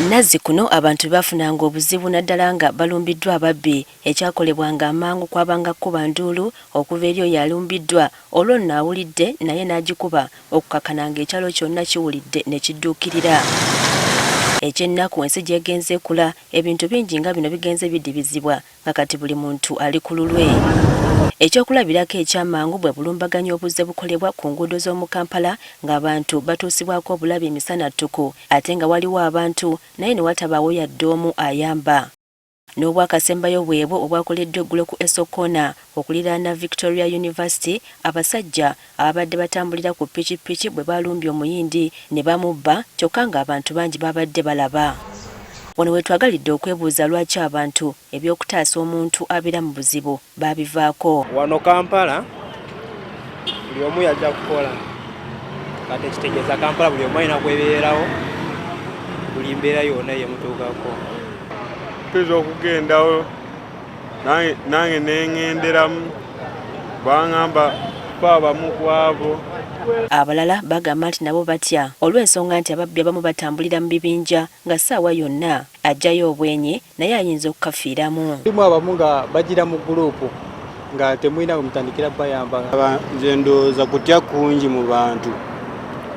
Nazzi kuno abantu bafunanga obuzibu naddala nga balumbiddwa ababbi ekyakolebwanga amangu kwabanga kuba nduulu okuva eri oyo alumbiddwa olwo nno awulidde naye n'agikuba okukakananga ekyalo kyonna kiwulidde ne kidduukirira. Ekyennaku ensi gyegenze kula ebintu bingi nga bino bigenze bidibizibwa nga kati buli muntu ali ku lulwe. Ekyokulabirako ekyamangu bwe bulumbaganyo obuzze bukolebwa ku nguudo z'omu Kampala ng'abantu batuusibwako obulabe emisana ttuku ate nga waliwo abantu naye ne watabaawo yadde omu ayamba. N'obwakasembayo bwebwo obwakoleddwa eggulo ku Esokona okuliraana Victoria University, abasajja ababadde batambulira ku pikipiki bwe balumbye omuyindi ne bamubba kyokka ng'abantu bangi babadde balaba. Wano we twagalidde okwebuuza lwaki abantu eby'okutaasa omuntu abeera mu buzibu babivaako. Wano Kampala buli omu yajja kukola kati ekitegeeza Kampala buli omu alina kwebeerawo buli mbeera yonna yemutuukako. Mpeza okugendawo nange neŋŋenderamu baŋŋamba abamu ku abo. Abalala bagamba nti nabo batya olw'ensonga nti ababbi abamu batambulira mu bibinja nga ssaawa yonna ajjayo obwenyi naye ayinza okukafiiramu. Mulimu abamu nga bagira mu guruupu nga temulina bwe mutandikira bayamba. Nze ndowooza kutya kungi mu bantu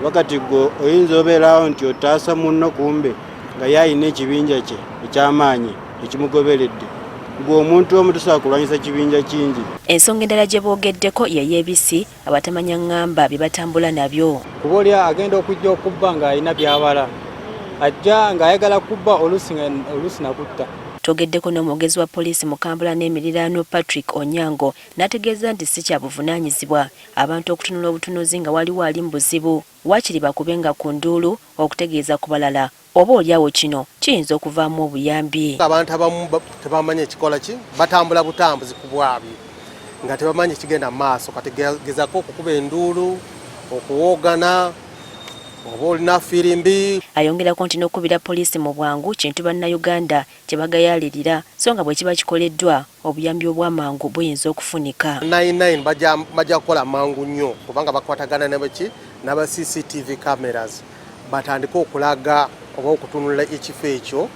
wakati gwe oyinza obeerawo nti otaasa munno kumbe nga yalina ekibinja kye eky'amaanyi ekimugoberedde. Gwe omuntu omu tosobola kulwanyisa kibinja kingi. Ensonga endala gye boogeddeko ye y'ebisi abatamanya ŋŋamba bye batambula nabyo. Kuba oli agenda okujja okubba ng'alina by'abala ajja ng'ayagala kubba oluusi nakutta. Twogeddeko n'omwogezi wa poliisi mu Kampala n'emiriraano Patrick Onyango n'ategeeza nti si kya buvunaanyizibwa abantu okutunula obutunuzi nga waliwo ali mu buzibu waakiri bakubenga ku nduulu okutegeeza ku balala oba olyawo kino kiyinza okuvaamu obuyambi. Abantu abamu tebamanyi ekikola ki batambula butambuzi ku bwabwe nga tebamanyi ekigenda mu maaso kati gezako okukuba enduulu okuwoogana oba olina firimbi. Ayongerako nti n'okubira poliisi mu bwangu kintu bannayuganda kye bagayaalirira so nga bwe kiba kikoleddwa obuyambi obw'amangu buyinza okufunika. 99 bajja kukola mangu nnyo kubanga bakwatagana n'aba CCTV cameras batandika okulaga oba okutunula ekifo ekyo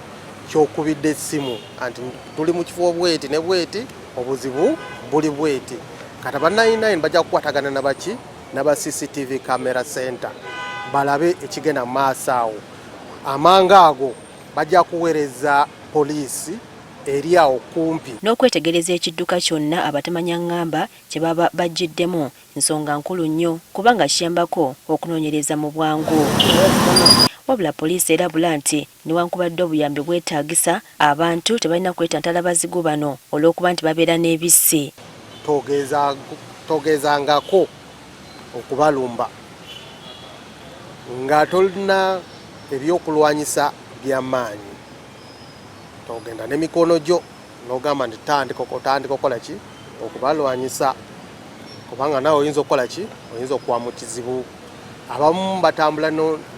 ky'okubidde essimu anti tuli mu kifo bweti ne bweti obuzibu buli bweti. Kati aba 99 bajja kukwatagana n'aba CCTV camera center balabe ekigenda mu maaso awo. Amanga ago bajja kuweereza poliisi eri awo kumpi. N'okwetegereza ekidduka kyonna abatamanya ŋŋamba kye baba bajjiddemu nsonga nkulu nnyo kubanga kiyambako okunoonyereza mu bwangu. Wabula poliisi erabula nti newankubadde obuyambi bwetaagisa abantu tebalina kwetantala bazigu bano olw'okuba nti babeera n'ebissi. Togezangako okubalumba nga tolina ebyokulwanyisa by'amaanyi. Togenda n'emikono gyo n'ogamba nti tandika okola ki okubalwanyisa kubanga nawe oyinza okukola ki oyinza okuwa mu kizibu. Abamu batambula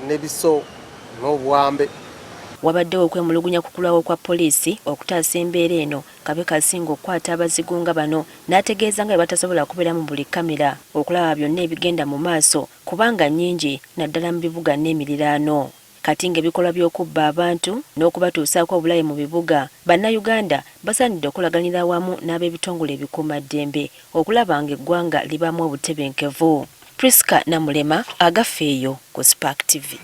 n'ebiso n'obwambe. Wabaddewo okwemulugunya kukulwawo kwa poliisi okutaasa embeera eno Kabe Kasinga okukwata abazigu nga bano n'ategeeza nga batasobola kubeera mu buli kamera okulaba byonna ebigenda mu maaso kubanga nnyingi naddala mu bibuga n'emiriraano. Kati ng'ebikolwa by'okubba abantu n'okubatuusaako obulabe mu bibuga bannayuganda basaanidde okulaganira awamu n'ab'ebitongole ebikuumaddembe okulaba ng'eggwanga libaamu obutebenkevu. Priska Namulema agafeeyo ku Spark TV.